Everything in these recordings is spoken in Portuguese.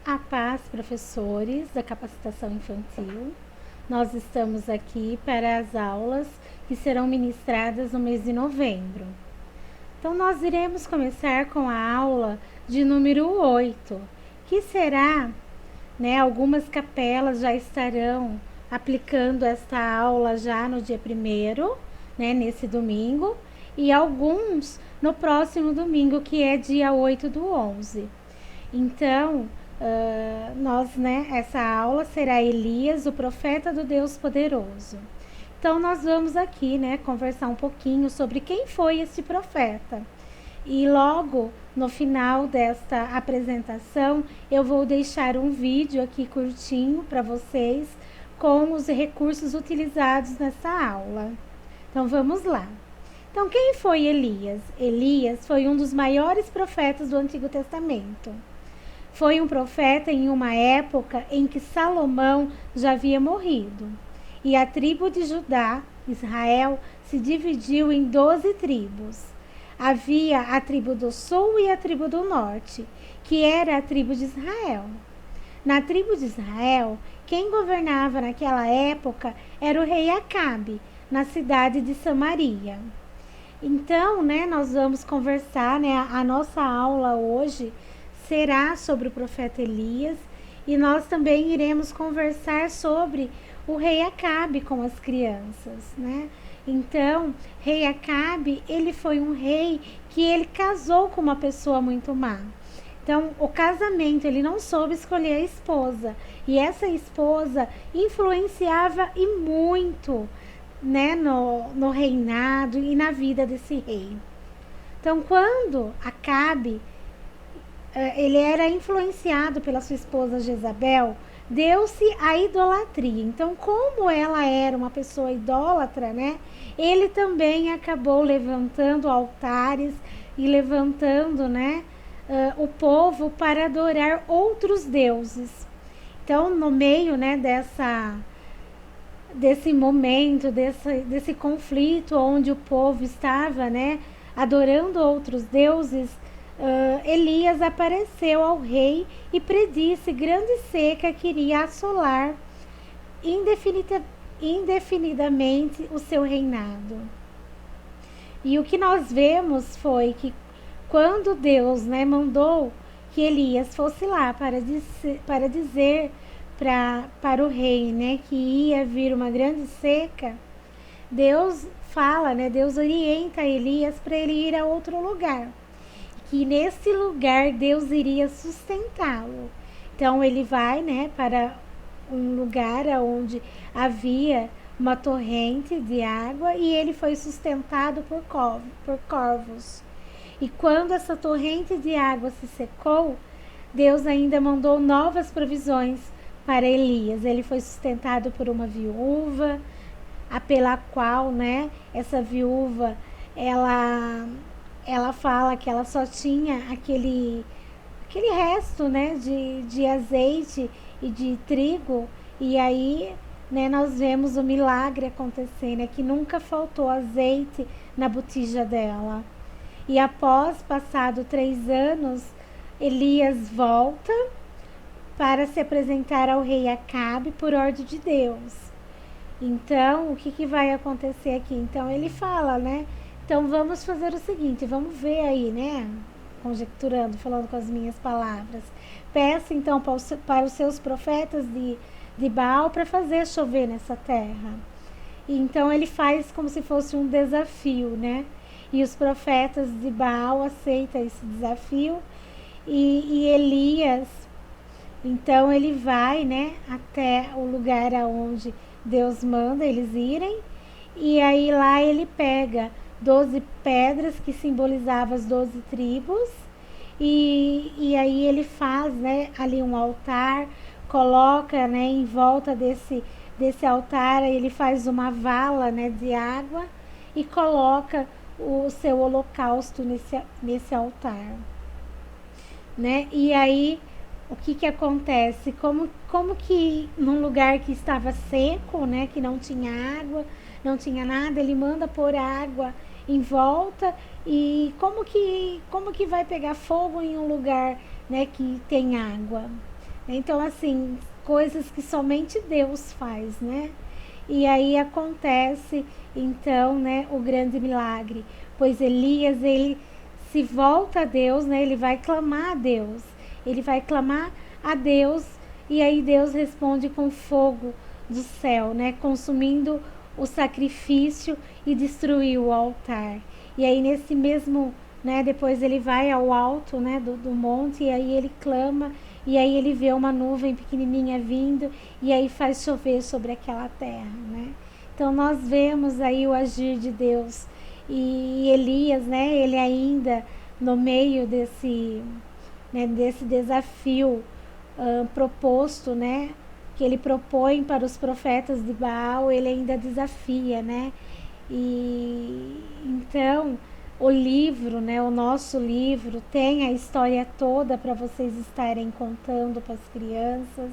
A paz, professores da capacitação infantil. Nós estamos aqui para as aulas que serão ministradas no mês de novembro. Então, nós iremos começar com a aula de número 8, que será, algumas capelas já estarão aplicando esta aula já no dia 1º, nesse domingo, e alguns no próximo domingo, que é dia 8/11. Então, essa aula será Elias, o profeta do Deus poderoso. Então, nós vamos aqui, conversar um pouquinho sobre quem foi este profeta. E logo no final desta apresentação, eu vou deixar um vídeo aqui curtinho para vocês com os recursos utilizados nessa aula. Então, vamos lá. Então, quem foi Elias? Elias foi um dos maiores profetas do Antigo Testamento. Foi um profeta em uma época em que Salomão já havia morrido. E a tribo de Judá, Israel, se dividiu em 12 tribos. Havia a tribo do sul e a tribo do norte, que era a tribo de Israel. Na tribo de Israel, quem governava naquela época era o rei Acabe, na cidade de Samaria. Então, nós vamos conversar, a nossa aula hoje será sobre o profeta Elias, e nós também iremos conversar sobre o rei Acabe com as crianças, Então, rei Acabe, ele foi um rei que ele casou com uma pessoa muito má. Então, o casamento, ele não soube escolher a esposa, e essa esposa influenciava e muito, no reinado e na vida desse rei. Então, quando Acabe ele era influenciado pela sua esposa Jezabel, deu-se a idolatria. Então, como ela era uma pessoa idólatra, ele também acabou levantando altares e levantando, o povo para adorar outros deuses. Então, no meio, desse momento, desse conflito onde o povo estava, adorando outros deuses, Elias apareceu ao rei e predisse grande seca que iria assolar indefinidamente o seu reinado. E o que nós vemos foi que quando Deus mandou que Elias fosse lá para dizer para o rei que ia vir uma grande seca, Deus fala, Deus orienta Elias para ele ir a outro lugar, que nesse lugar Deus iria sustentá-lo. Então ele vai, para um lugar onde havia uma torrente de água, e ele foi sustentado por corvos. E quando essa torrente de água se secou, Deus ainda mandou novas provisões para Elias. Ele foi sustentado por uma viúva, pela qual, essa viúva, ela fala que ela só tinha aquele resto, de azeite e de trigo. E aí, nós vemos o milagre acontecer, que nunca faltou azeite na botija dela. E após passado 3 anos, Elias volta para se apresentar ao rei Acabe por ordem de Deus. Então, o que vai acontecer aqui? Então, ele fala, Então, vamos fazer o seguinte, vamos ver aí, conjecturando, falando com as minhas palavras. Peça, então, para os seus profetas de Baal para fazer chover nessa terra. E, então, ele faz como se fosse um desafio, E os profetas de Baal aceitam esse desafio. E Elias, então, ele vai, até o lugar aonde Deus manda eles irem. E aí, lá ele pega 12 pedras que simbolizavam as 12 tribos, e aí ele faz, ali um altar, coloca, em volta desse altar, ele faz uma vala, de água, e coloca o seu holocausto nesse altar, E aí, o que acontece? Como que num lugar que estava seco, que não tinha água, não tinha nada, ele manda pôr água em volta, e como que vai pegar fogo em um lugar, que tem água? Então, assim, coisas que somente Deus faz, né? E aí acontece, então, né, o grande milagre. Pois Elias, ele se volta a Deus, né? Ele vai clamar a Deus. Ele vai clamar a Deus e aí Deus responde com fogo do céu, né? Consumindo o sacrifício e destruiu o altar. E aí nesse mesmo, né? Depois ele vai ao alto, né? Do monte e aí ele clama e aí ele vê uma nuvem pequenininha vindo e aí faz chover sobre aquela terra, né? Então nós vemos aí o agir de Deus. E Elias, né, ele ainda no meio desse, né, desse desafio proposto, né, que ele propõe para os profetas de Baal, ele ainda desafia, né? E então o livro, né, o nosso livro tem a história toda para vocês estarem contando para as crianças.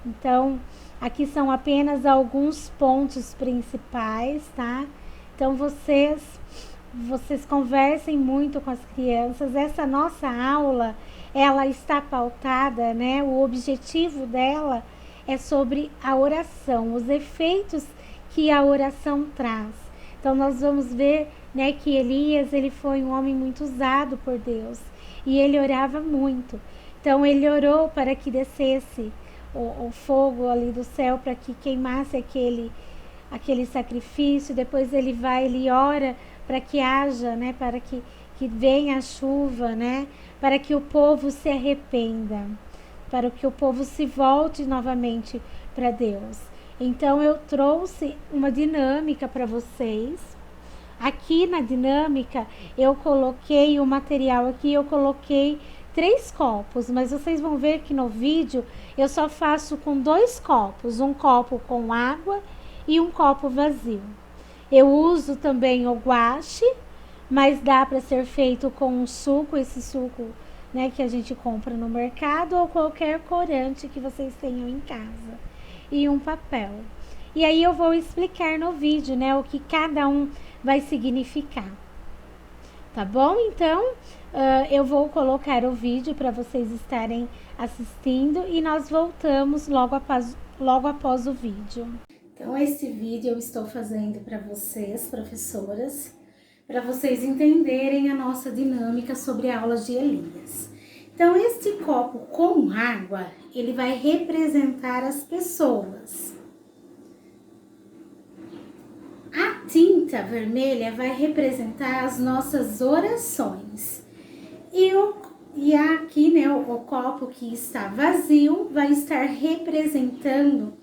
Então, aqui são apenas alguns pontos principais, tá? Então, vocês conversem muito com as crianças. Essa nossa aula, ela está pautada, né? O objetivo dela é sobre a oração, os efeitos que a oração traz. Então nós vamos ver, né, que Elias, ele foi um homem muito usado por Deus e ele orava muito. Então ele orou para que descesse o fogo ali do céu para que queimasse aquele sacrifício. Depois ele ora para que haja, né, para que venha a chuva, né, para que o povo se arrependa, para que o povo se volte novamente para Deus. Então eu trouxe uma dinâmica para vocês. Aqui na dinâmica eu coloquei o material aqui, eu coloquei 3 copos, mas vocês vão ver que no vídeo eu só faço com 2 copos, um copo com água e um copo vazio. Eu uso também o guache, mas dá para ser feito com um suco, esse suco, né, que a gente compra no mercado, ou qualquer corante que vocês tenham em casa, e um papel. E aí eu vou explicar no vídeo, né, o que cada um vai significar. Tá bom? Então, eu vou colocar o vídeo para vocês estarem assistindo e nós voltamos logo após o vídeo. Então, esse vídeo eu estou fazendo para vocês, professoras, para vocês entenderem a nossa dinâmica sobre a aula de Elias. Então, este copo com água, ele vai representar as pessoas. A tinta vermelha vai representar as nossas orações. E aqui, né, o copo que está vazio vai estar representando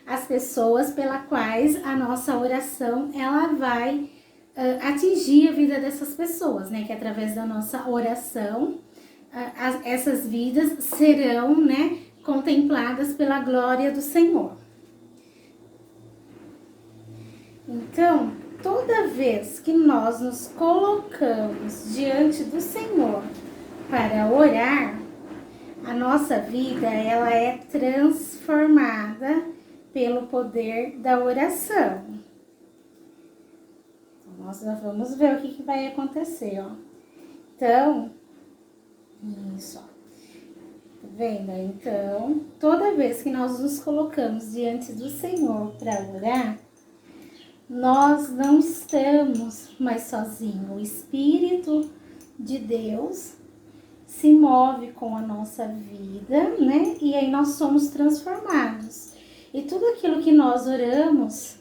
as pessoas pelas quais a nossa oração ela vai atingir a vida dessas pessoas, né? Que através da nossa oração essas vidas serão, né, contempladas pela glória do Senhor. Então, toda vez que nós nos colocamos diante do Senhor para orar, a nossa vida ela é transformada pelo poder da oração. Então, nós vamos ver o que vai acontecer, ó. Então, isso, ó. Tá vendo? Então, toda vez que nós nos colocamos diante do Senhor para orar, nós não estamos mais sozinhos. O Espírito de Deus se move com a nossa vida, né? E aí nós somos transformados. E tudo aquilo que nós oramos,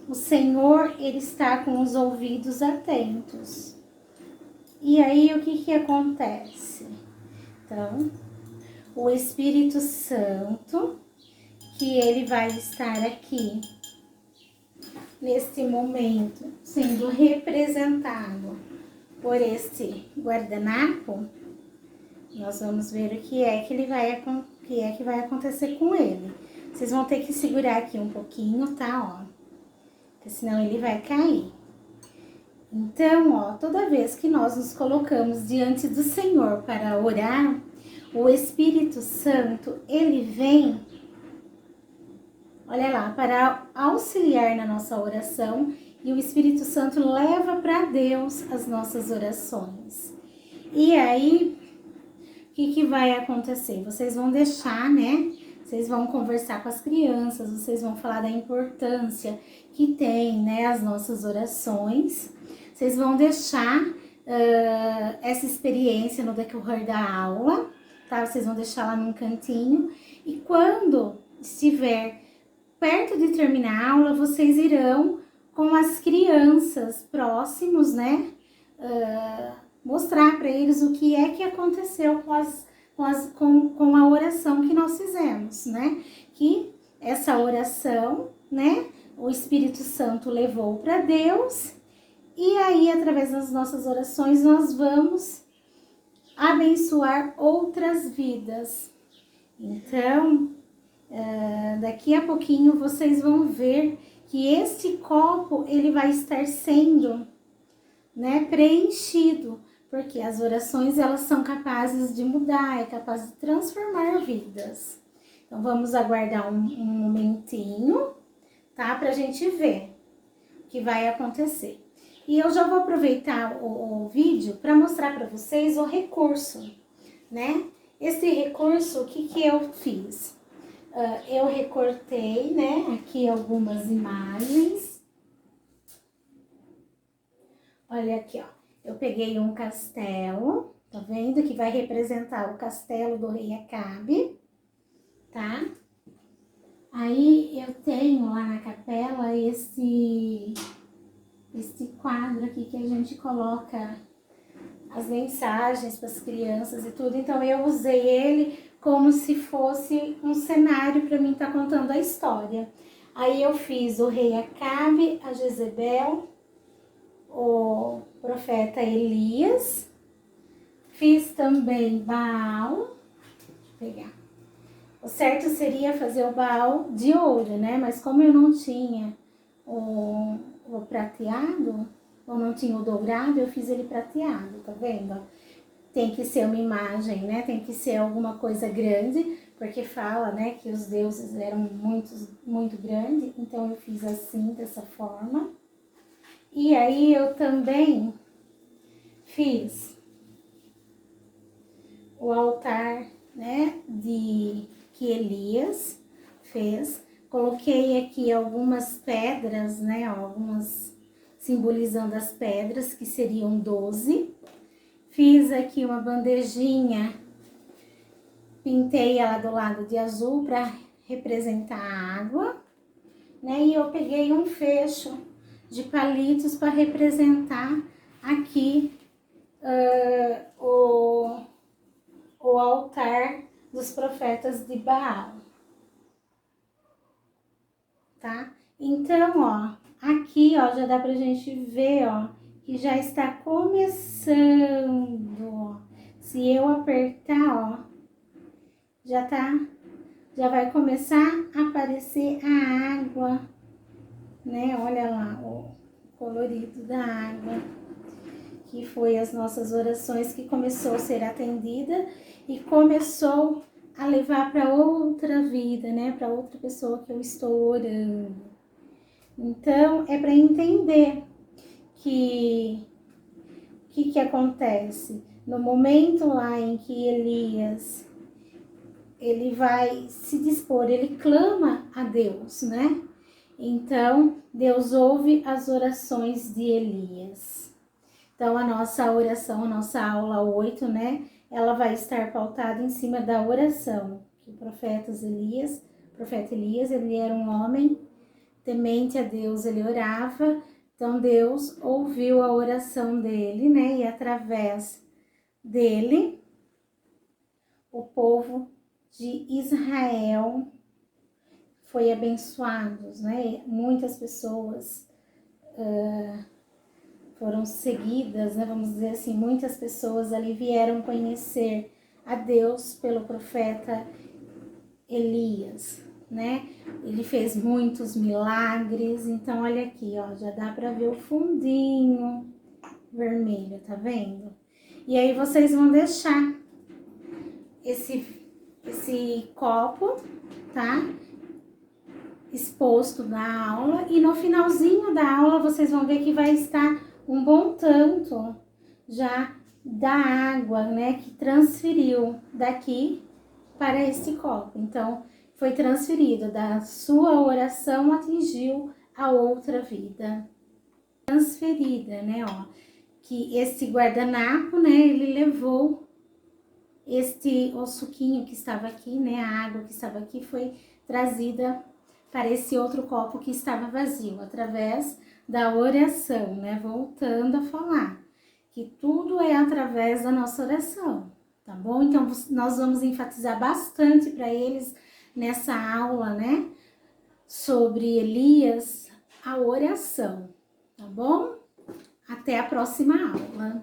o Senhor, Ele está com os ouvidos atentos. E aí o que acontece? Então, o Espírito Santo, que Ele vai estar aqui neste momento, sendo representado por este guardanapo, nós vamos ver o que é que vai acontecer com ele. Vocês vão ter que segurar aqui um pouquinho, tá? Ó, porque senão ele vai cair. Então, ó, toda vez que nós nos colocamos diante do Senhor para orar, o Espírito Santo, ele vem, olha lá, para auxiliar na nossa oração, e o Espírito Santo leva para Deus as nossas orações. E aí, que vai acontecer? Vocês vão deixar, né? Vocês vão conversar com as crianças, vocês vão falar da importância que tem, né, as nossas orações. Vocês vão deixar essa experiência no decorrer da aula, tá? Vocês vão deixar lá num cantinho. E quando estiver perto de terminar a aula, vocês irão com as crianças próximos, né? Mostrar para eles o que é que aconteceu com a oração que nós fizemos, né? Que essa oração, né? O Espírito Santo levou para Deus, e aí, através das nossas orações, nós vamos abençoar outras vidas. Então, daqui a pouquinho vocês vão ver que este copo, ele vai estar sendo, né, preenchido, porque as orações, elas são capazes de mudar, é capaz de transformar vidas. Então, vamos aguardar um momentinho, tá? Pra gente ver o que vai acontecer. E eu já vou aproveitar o vídeo para mostrar para vocês o recurso, né? Esse recurso, o que eu fiz? Eu recortei, né, aqui algumas imagens. Olha aqui, ó. Eu peguei um castelo, tá vendo? Que vai representar o castelo do rei Acabe, tá? Aí eu tenho lá na capela este quadro aqui que a gente coloca as mensagens para as crianças e tudo. Então eu usei ele como se fosse um cenário para mim estar contando a história. Aí eu fiz o rei Acabe, a Jezebel, o profeta Elias, fiz também Baal. Deixa eu pegar. O certo seria fazer o Baal de ouro, né? Mas como eu não tinha o prateado, ou não tinha o dourado, eu fiz ele prateado, tá vendo? Tem que ser uma imagem, né? Tem que ser alguma coisa grande, porque fala, né, que os deuses eram muito grandes, então eu fiz assim, dessa forma. E aí eu também fiz o altar, né, que Elias fez. Coloquei aqui algumas pedras, né, algumas simbolizando as pedras, que seriam 12. Fiz aqui uma bandejinha, pintei ela do lado de azul para representar a água, né? E eu peguei um fecho de palitos para representar aqui o altar dos profetas de Baal, tá? Então, ó, aqui, ó, já dá pra gente ver, ó, que já está começando, ó. Se eu apertar, ó, já vai começar a aparecer a água, né? Olha lá o colorido da água, que foi as nossas orações que começou a ser atendida e começou a levar para outra vida, né? Para outra pessoa que eu estou orando. Então, é para entender que acontece no momento lá em que Elias ele vai se dispor, ele clama a Deus, né? Então, Deus ouve as orações de Elias. Então, a nossa oração, a nossa aula 8, né? Ela vai estar pautada em cima da oração. O profeta Elias, ele era um homem temente a Deus, ele orava. Então, Deus ouviu a oração dele, né? E através dele, o povo de Israel foi abençoado, né? Muitas pessoas foram seguidas, né? Vamos dizer assim, muitas pessoas ali vieram conhecer a Deus pelo profeta Elias, né? Ele fez muitos milagres. Então, olha aqui, ó, já dá para ver o fundinho vermelho, tá vendo? E aí vocês vão deixar esse copo, tá? Exposto na aula, e no finalzinho da aula vocês vão ver que vai estar um bom tanto já da água, né, que transferiu daqui para esse copo. Então, foi transferido da sua oração, atingiu a outra vida. Transferida, né, ó, que esse guardanapo, né, ele levou o suquinho que estava aqui, né, a água que estava aqui foi trazida para esse outro copo que estava vazio, através da oração, né, voltando a falar que tudo é através da nossa oração, tá bom? Então, nós vamos enfatizar bastante para eles nessa aula, né, sobre Elias, a oração, tá bom? Até a próxima aula.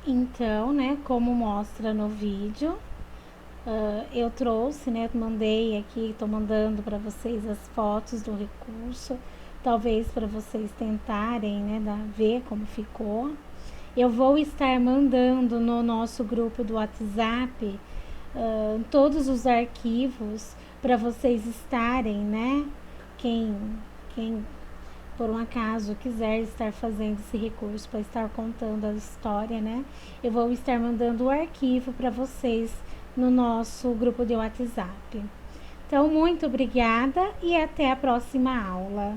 Então, né, como mostra no vídeo, eu trouxe, né, mandei aqui, tô mandando para vocês as fotos do recurso, talvez para vocês tentarem, né, ver como ficou. Eu vou estar mandando no nosso grupo do WhatsApp todos os arquivos para vocês estarem, né, quem por um acaso quiser estar fazendo esse recurso para estar contando a história, né? Eu vou estar mandando o arquivo para vocês no nosso grupo de WhatsApp. Então, muito obrigada e até a próxima aula.